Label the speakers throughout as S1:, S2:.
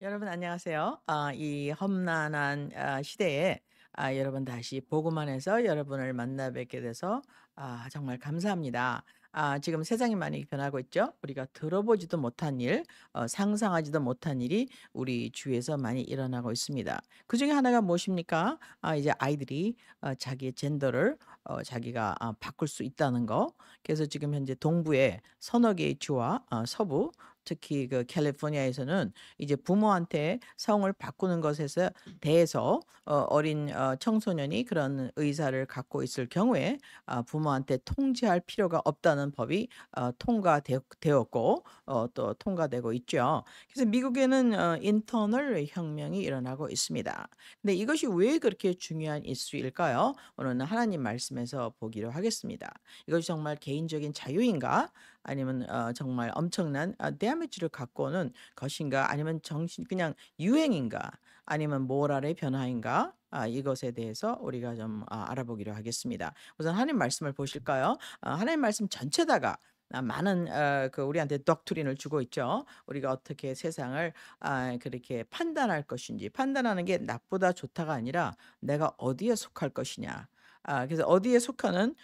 S1: 여러분 안녕하세요. 이 험난한 시대에 여러분 다시 보고만 해서 여러분을 만나 뵙게 돼서 정말 감사합니다. 지금 세상이 많이 변하고 있죠. 우리가 들어보지도 못한 일, 상상하지도 못한 일이 우리 주위에서 많이 일어나고 있습니다. 그중에 하나가 무엇입니까? 이제 아이들이 자기의 젠더를 자기가 바꿀 수 있다는 거. 그래서 지금 현재 동부의 서너 개의 주와 서부, 특히 그 캘리포니아에서는 이제 부모한테 성을 바꾸는 것에서 대해서 어린 청소년이 그런 의사를 갖고 있을 경우에 부모한테 통지할 필요가 없다는 법이 통과되었고 또 통과되고 있죠. 그래서 미국에는 인터널 혁명이 일어나고 있습니다. 근데 이것이 왜 그렇게 중요한 이슈일까요? 오늘은 하나님 말씀에서 보기로 하겠습니다. 이것이 정말 개인적인 자유인가? 아니면 정말 엄청난 damage를 갖고 오는 것인가? 아니면 정신 그냥 유행인가? 아니면 모랄의 변화인가? 이것에 대해서 우리가 좀 알아보기로 하겠습니다. 우선 하나님 말씀을 보실까요? 하나님 말씀 전체다가 많은 그 우리한테 doctrine을 주고 있죠. 우리가 어떻게 세상을 그렇게 판단할 것인지, 판단하는 게 나쁘다 좋다가 아니라 내가 어디에 속할 것이냐. 그래서 어디에 속하는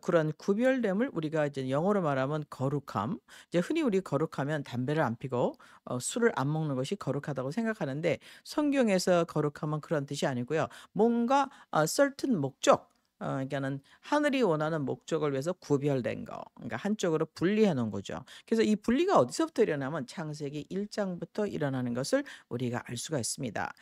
S1: 그런 구별됨을 우리가 이제 영어로 말하면 거룩함. 이제 흔히 우리 거룩하면 담배를 안 피고 술을 안 먹는 것이 거룩하다고 생각하는데 성경에서 거룩함은 그런 뜻이 아니고요. 뭔가 certain 목적, 그러니까는 하늘이 원하는 목적을 위해서 구별된 거. 그러니까 한쪽으로 분리해 놓은 거죠. 그래서 이 분리가 어디서부터 일어나면 창세기 1 장부터 일어나는 것을 우리가 알 수가 있습니다.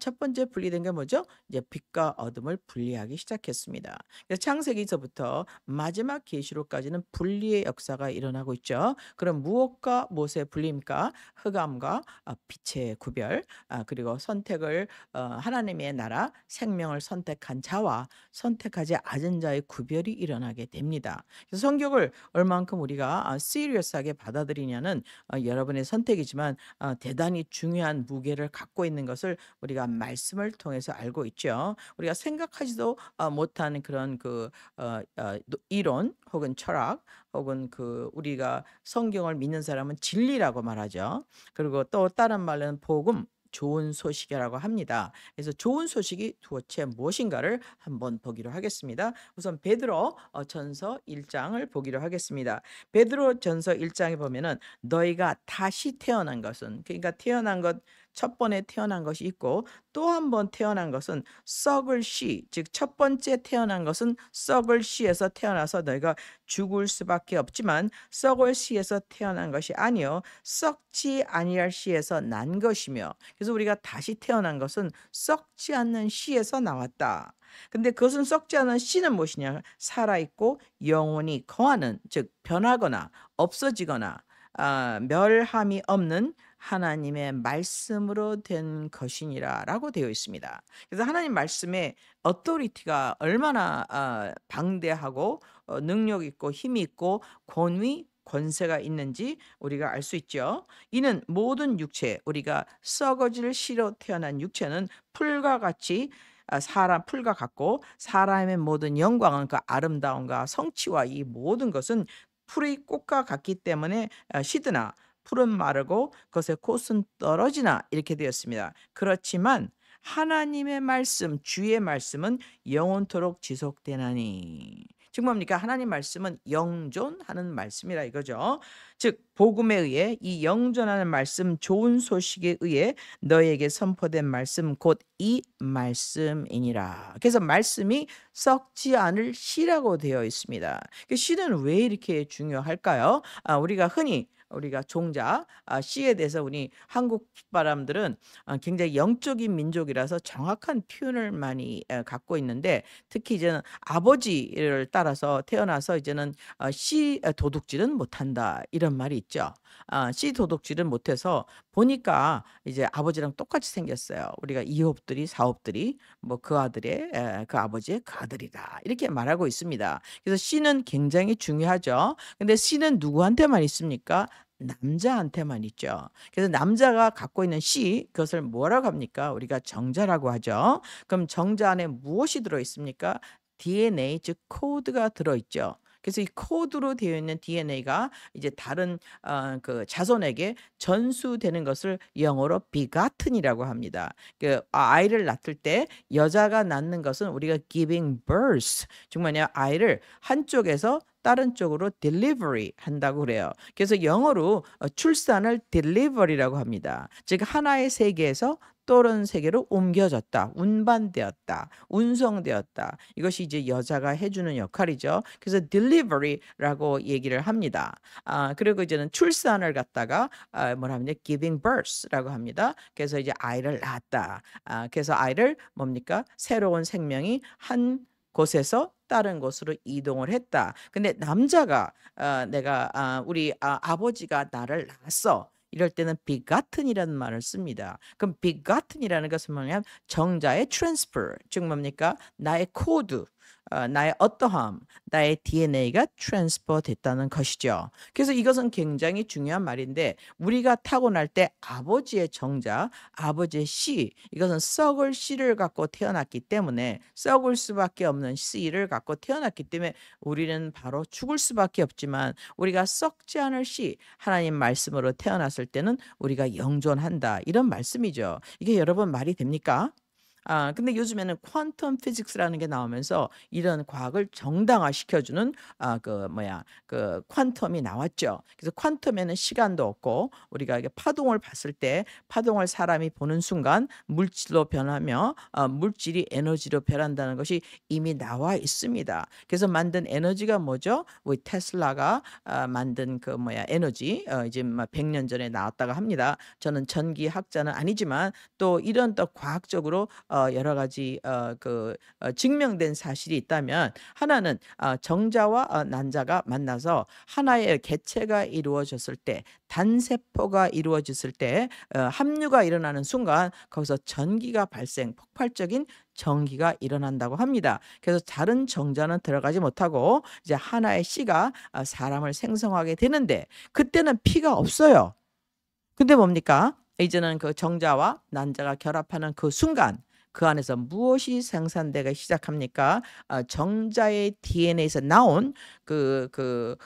S1: 첫 번째 분리된 게 뭐죠? 이제 빛과 어둠을 분리하기 시작했습니다. 그래서 창세기서부터 마지막 계시록까지는 분리의 역사가 일어나고 있죠. 그럼 무엇과 무엇의 분리입니까? 흑암과 빛의 구별, 그리고 선택을 하나님의 나라, 생명을 선택한 자와 선택하지 않은 자의 구별이 일어나게 됩니다. 그래서 성경을 얼만큼 우리가 시리어스하게 받아들이냐는 여러분의 선택이지만 대단히 중요한 무게를 갖고 있는 것을 우리가 말씀을 통해서 알고 있죠. 우리가 생각하지도 못한 그런 이론 혹은 철학 혹은 그 우리가 성경을 믿는 사람은 진리라고 말하죠. 그리고 또 다른 말로는 복음, 좋은 소식이라고 합니다. 그래서 좋은 소식이 도대체 무엇인가를 한번 보기로 하겠습니다. 우선 베드로 전서 1장을 보기로 하겠습니다. 베드로 전서 1장에 보면은 너희가 다시 태어난 것은, 그러니까 태어난 것, 첫 번에 태어난 것이 있고 또 한 번 태어난 것은 썩을 씨, 즉 첫 번째 태어난 것은 썩을 씨에서 태어나서 너희가 죽을 수밖에 없지만 썩을 씨에서 태어난 것이 아니요 썩지 아니할 씨에서 난 것이며, 그래서 우리가 다시 태어난 것은 썩지 않는 씨에서 나왔다. 근데 그것은 썩지 않은 씨는 무엇이냐? 살아있고 영원히 거하는, 즉 변하거나 없어지거나 멸함이 없는 하나님의 말씀으로 된 것이니라라고 되어 있습니다. 그래서 하나님 말씀의 어토리티가 얼마나 방대하고 능력 있고 힘이 있고 권위 권세가 있는지 우리가 알 수 있죠. 이는 모든 육체, 우리가 썩어질 씨로 태어난 육체는 풀과 같이 사람 풀과 같고 사람의 모든 영광은 그 아름다움과 성취와 이 모든 것은 풀의 꽃과 같기 때문에 시드나 풀은 마르고 그것의 꽃은 떨어지나 이렇게 되었습니다. 그렇지만 하나님의 말씀, 주의 말씀은 영원토록 지속되나니. 즉 뭡니까? 하나님 말씀은 영존하는 말씀이라 이거죠. 즉 복음에 의해 이 영존하는 말씀, 좋은 소식에 의해 너에게 선포된 말씀 곧 이 말씀이니라. 그래서 말씀이 썩지 않을 씨라고 되어 있습니다. 그 씨는 왜 이렇게 중요할까요? 우리가 흔히 우리가 종자 씨에 대해서 우리 한국 사람들은 굉장히 영적인 민족이라서 정확한 표현을 많이 갖고 있는데, 특히 이제는 아버지를 따라서 태어나서 이제는 씨 도둑질은 못한다 이런 말이 있죠. 씨 도둑질은 못해서 보니까 이제 아버지랑 똑같이 생겼어요. 우리가 이홉들이 사홉들이 뭐 그 아들의 그 아버지의 그 아들이다 이렇게 말하고 있습니다. 그래서 씨는 굉장히 중요하죠. 근데 씨는 누구한테만 있습니까? 남자한테만 있죠. 그래서 남자가 갖고 있는 씨, 그것을 뭐라고 합니까? 우리가 정자라고 하죠. 그럼 정자 안에 무엇이 들어 있습니까? DNA, 즉 코드가 들어 있죠. 그래서 이 코드로 되어 있는 DNA가 이제 다른 그 자손에게 전수되는 것을 영어로 begotten이라고 합니다. 아이를 낳을 때 여자가 낳는 것은 우리가 giving birth, 즉 뭐냐 아이를 한쪽에서 다른 쪽으로 delivery 한다고 그래요. 그래서 영어로 출산을 delivery라고 합니다. 즉 하나의 세계에서 또 다른 세계로 옮겨졌다, 운반되었다, 운송되었다. 이것이 이제 여자가 해주는 역할이죠. 그래서 delivery라고 얘기를 합니다. 그리고 이제는 출산을 갖다가 뭐라 하냐 giving birth라고 합니다. 그래서 이제 아이를 낳았다. 그래서 아이를 뭡니까 새로운 생명이 한 곳에서 다른 곳으로 이동을 했다. 근데 남자가 내가 우리 아버지가 나를 낳았어. 이럴 때는 begotten이라는 말을 씁니다. 그럼 begotten이라는 것은 뭐냐면 정자의 transfer, 즉 뭡니까? 나의 코드, 나의 어떠함, 나의 DNA가 트랜스퍼 됐다는 것이죠. 그래서 이것은 굉장히 중요한 말인데 우리가 타고날 때 아버지의 정자, 아버지의 씨, 이것은 썩을 씨를 갖고 태어났기 때문에 썩을 수밖에 없는 씨를 갖고 태어났기 때문에 우리는 바로 죽을 수밖에 없지만 우리가 썩지 않을 씨, 하나님 말씀으로 태어났을 때는 우리가 영존한다. 이런 말씀이죠. 이게 여러분 말이 됩니까? 근데 요즘에는 퀀텀 피직스라는 게 나오면서 이런 과학을 정당화시켜주는 그 퀀텀이 나왔죠. 그래서 퀀텀에는 시간도 없고 우리가 이게 파동을 봤을 때 파동을 사람이 보는 순간 물질로 변하며 물질이 에너지로 변한다는 것이 이미 나와 있습니다. 그래서 만든 에너지가 뭐죠? 우리 테슬라가 만든 에너지 이제 100년 전에 나왔다고 합니다. 저는 전기학자는 아니지만 또 이런 또 과학적으로 여러 가지 증명된 사실이 있다면 하나는 정자와 난자가 만나서 하나의 개체가 이루어졌을 때 단세포가 이루어졌을 때 합류가 일어나는 순간 거기서 전기가 발생 폭발적인 전기가 일어난다고 합니다. 그래서 다른 정자는 들어가지 못하고 이제 하나의 씨가 사람을 생성하게 되는데 그때는 피가 없어요. 근데 뭡니까? 이제는 그 정자와 난자가 결합하는 그 순간 그 안에서 무엇이 생산되기 시작합니까? 정자의 DNA에서 나온 그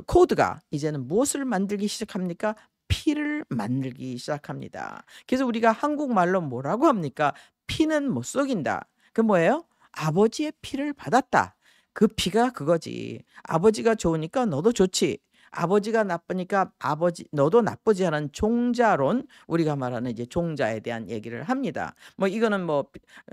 S1: 코드가 이제는 무엇을 만들기 시작합니까? 피를 만들기 시작합니다. 그래서 우리가 한국말로 뭐라고 합니까? 피는 못 속인다. 그 뭐예요? 아버지의 피를 받았다. 그 피가 그거지. 아버지가 좋으니까 너도 좋지. 아버지가 나쁘니까 너도 나쁘지 않은 종자론, 우리가 말하는 이제 종자에 대한 얘기를 합니다. 이거는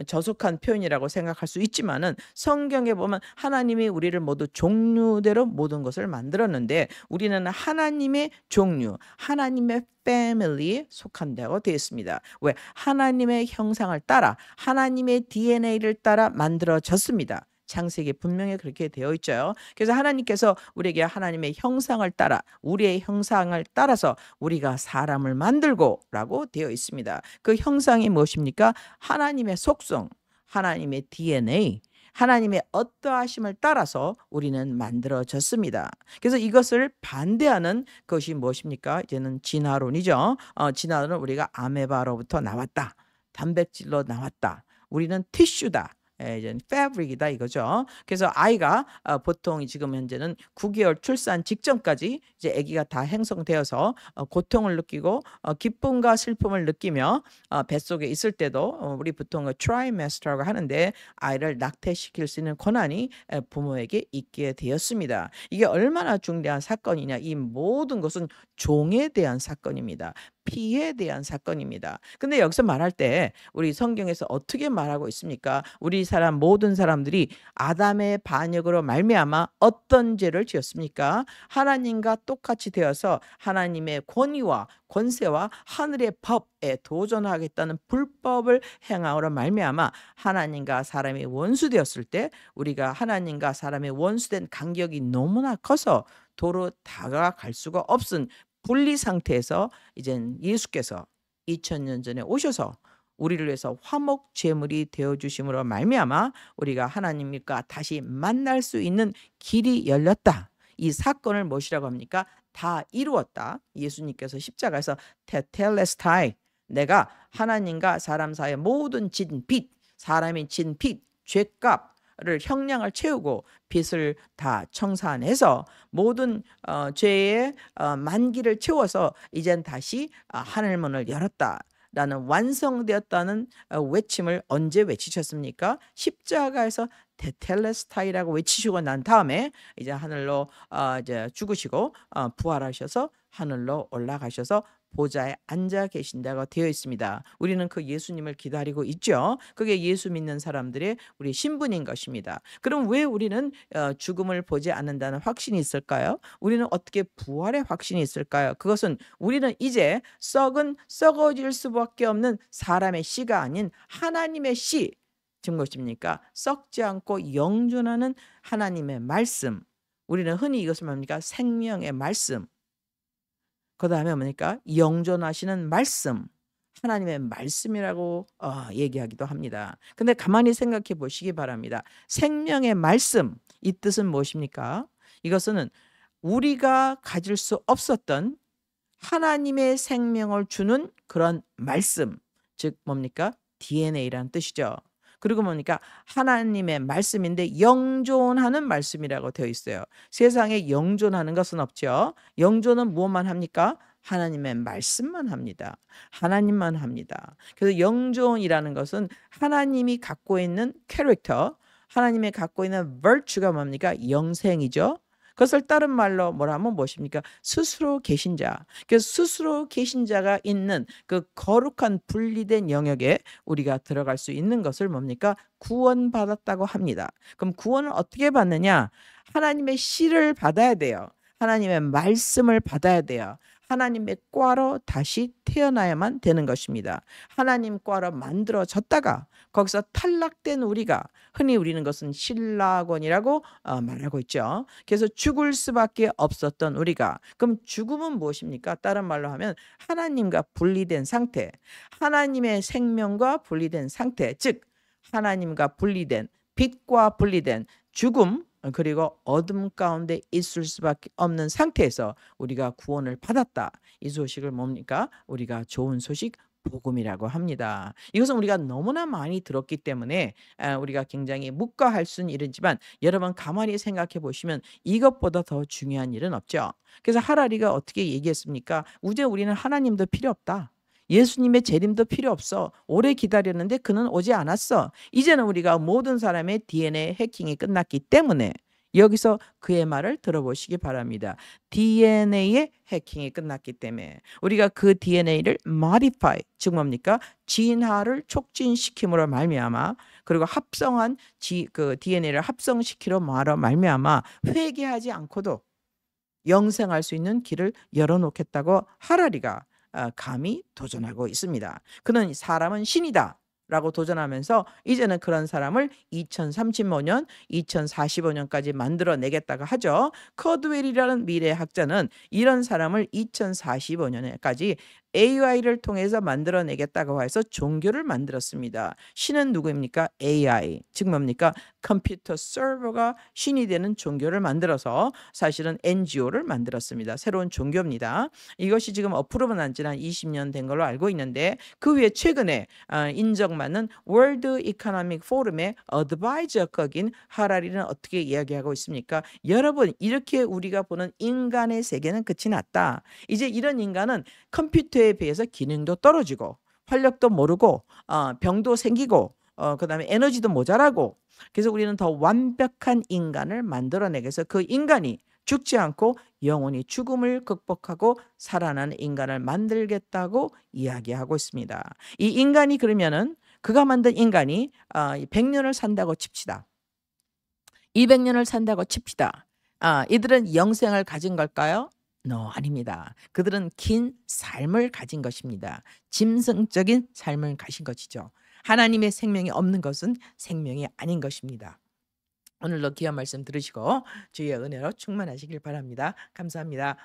S1: 저속한 표현이라고 생각할 수 있지만은 성경에 보면 하나님이 우리를 모두 종류대로 모든 것을 만들었는데 우리는 하나님의 종류, 하나님의 패밀리에 속한다고 되어 있습니다. 왜? 하나님의 형상을 따라 하나님의 DNA를 따라 만들어졌습니다. 창세기에 분명히 그렇게 되어 있죠. 그래서 하나님께서 우리에게 하나님의 형상을 따라 우리의 형상을 따라서 우리가 사람을 만들고라고 되어 있습니다. 그 형상이 무엇입니까? 하나님의 속성, 하나님의 DNA, 하나님의 어떠하심을 따라서 우리는 만들어졌습니다. 그래서 이것을 반대하는 것이 무엇입니까? 이제는 진화론이죠. 진화론은 우리가 아메바로부터 나왔다. 단백질로 나왔다. 우리는 티슈다. 이제 패브릭이다 이거죠. 그래서 아이가 보통 지금 현재는 9개월 출산 직전까지 이제 아기가 다 형성되어서 고통을 느끼고 기쁨과 슬픔을 느끼며 뱃속에 있을 때도 우리 보통 트라이메스터라고 하는데 아이를 낙태시킬 수 있는 권한이 부모에게 있게 되었습니다. 이게 얼마나 중대한 사건이냐. 이 모든 것은 종에 대한 사건입니다. 피에 대한 사건입니다. 근데 여기서 말할 때 우리 성경에서 어떻게 말하고 있습니까? 우리 모든 사람들이 아담의 반역으로 말미암아 어떤 죄를 지었습니까? 하나님과 똑같이 되어서 하나님의 권위와 권세와 하늘의 법에 도전하겠다는 불법을 행함으로 말미암아 하나님과 사람이 원수되었을 때 우리가 하나님과 사람의 원수된 간격이 너무나 커서 도로 다가갈 수가 없은 분리 상태에서 이젠 예수께서 2000년 전에 오셔서 우리를 위해서 화목 제물이 되어 주심으로 말미암아 우리가 하나님과 다시 만날 수 있는 길이 열렸다. 이 사건을 무엇이라고 합니까? 다 이루었다. 예수님께서 십자가에서 테텔레스타이, 내가 하나님과 사람 사이의 모든 진 빚, 사람이 진 빚, 죄값, 형량을 채우고 빚을 다 청산해서 모든 죄의 만기를 채워서 이젠 다시 하늘 문을 열었다라는 완성되었다는 외침을 언제 외치셨습니까? 십자가에서 테텔레스타이라고 외치시고 난 다음에 이제 하늘로 이제 죽으시고 부활하셔서 하늘로 올라가셔서 보좌에 앉아 계신다고 되어 있습니다. 우리는 그 예수님을 기다리고 있죠. 그게 예수 믿는 사람들의 우리 신분인 것입니다. 그럼 왜 우리는 죽음을 보지 않는다는 확신이 있을까요? 우리는 어떻게 부활의 확신이 있을까요? 그것은 우리는 이제 썩어질 수밖에 없는 사람의 씨가 아닌 하나님의 씨, 즉 무엇입니까? 썩지 않고 영존하는 하나님의 말씀. 우리는 흔히 이것을 뭡니까? 생명의 말씀. 그다음에 뭡니까? 영존하시는 말씀. 하나님의 말씀이라고 얘기하기도 합니다. 근데 가만히 생각해 보시기 바랍니다. 생명의 말씀, 이 뜻은 무엇입니까? 이것은 우리가 가질 수 없었던 하나님의 생명을 주는 그런 말씀, 즉 뭡니까? DNA라는 뜻이죠. 그리고 뭡니까? 하나님의 말씀인데 영존하는 말씀이라고 되어 있어요. 세상에 영존하는 것은 없죠. 영존은 무엇만 합니까? 하나님의 말씀만 합니다. 하나님만 합니다. 그래서 영존이라는 것은 하나님이 갖고 있는 캐릭터, 하나님이 갖고 있는 virtue가 뭡니까? 영생이죠. 그것을 다른 말로 뭐라 하면 무엇입니까? 스스로 계신 자. 그래서 스스로 계신 자가 있는 그 거룩한 분리된 영역에 우리가 들어갈 수 있는 것을 뭡니까? 구원받았다고 합니다. 그럼 구원을 어떻게 받느냐? 하나님의 씨를 받아야 돼요. 하나님의 말씀을 받아야 돼요. 하나님의 꽈로 다시 태어나야만 되는 것입니다. 하나님 꽈로 만들어졌다가 거기서 탈락된 우리가, 흔히 우리는 것은 신라곤이라고 말하고 있죠. 그래서 죽을 수밖에 없었던 우리가, 그럼 죽음은 무엇입니까? 다른 말로 하면 하나님과 분리된 상태, 하나님의 생명과 분리된 상태, 즉 하나님과 분리된, 빛과 분리된 죽음, 그리고 어둠 가운데 있을 수밖에 없는 상태에서 우리가 구원을 받았다. 이 소식을 뭡니까? 우리가 좋은 소식, 복음이라고 합니다. 이것은 우리가 너무나 많이 들었기 때문에 우리가 굉장히 묵과할 수는 이르지만, 여러분 가만히 생각해 보시면 이것보다 더 중요한 일은 없죠. 그래서 하라리가 어떻게 얘기했습니까? 이제 우리는 하나님도 필요 없다. 예수님의 재림도 필요 없어. 오래 기다렸는데 그는 오지 않았어. 이제는 우리가 모든 사람의 DNA 해킹이 끝났기 때문에, 여기서 그의 말을 들어보시기 바랍니다. DNA의 해킹이 끝났기 때문에 우리가 그 DNA를 modify, 즉 뭡니까? 진화를 촉진시킴으로 말미암아, 그리고 합성한 그 DNA를 합성시키러 말미암아 회개하지 않고도 영생할 수 있는 길을 열어놓겠다고 하라리가 감히 도전하고 있습니다. 그는 사람은 신이다 라고 도전하면서 이제는 그런 사람을 2035년, 2045년까지 만들어내겠다고 하죠. 커드웰이라는 미래학자는 이런 사람을 2045년까지 AI를 통해서 만들어내겠다고 해서 종교를 만들었습니다. 신은 누구입니까? AI, 즉 뭡니까? 컴퓨터 서버가 신이 되는 종교를 만들어서 사실은 NGO를 만들었습니다. 새로운 종교입니다. 이것이 지금 어프로브 난 지 한 20년 된 걸로 알고 있는데, 그 후에 최근에 인정받는 월드 이코노믹 포럼의 어드바이저격인 하라리는 어떻게 이야기하고 있습니까? 여러분, 이렇게 우리가 보는 인간의 세계는 끝이 났다. 이제 이런 인간은 컴퓨터에 비해서 기능도 떨어지고 활력도 모르고 병도 생기고 그다음에 에너지도 모자라고, 그래서 우리는 더 완벽한 인간을 만들어내기 위해서 그 인간이 죽지 않고 영원히 죽음을 극복하고 살아나는 인간을 만들겠다고 이야기하고 있습니다. 이 인간이, 그러면은 그가 만든 인간이 100년을 산다고 칩시다. 200년을 산다고 칩시다. 이들은 영생을 가진 걸까요? No, 아닙니다. 그들은 긴 삶을 가진 것입니다. 짐승적인 삶을 가진 것이죠. 하나님의 생명이 없는 것은 생명이 아닌 것입니다. 오늘도 귀한 말씀 들으시고 주의 은혜로 충만하시길 바랍니다. 감사합니다.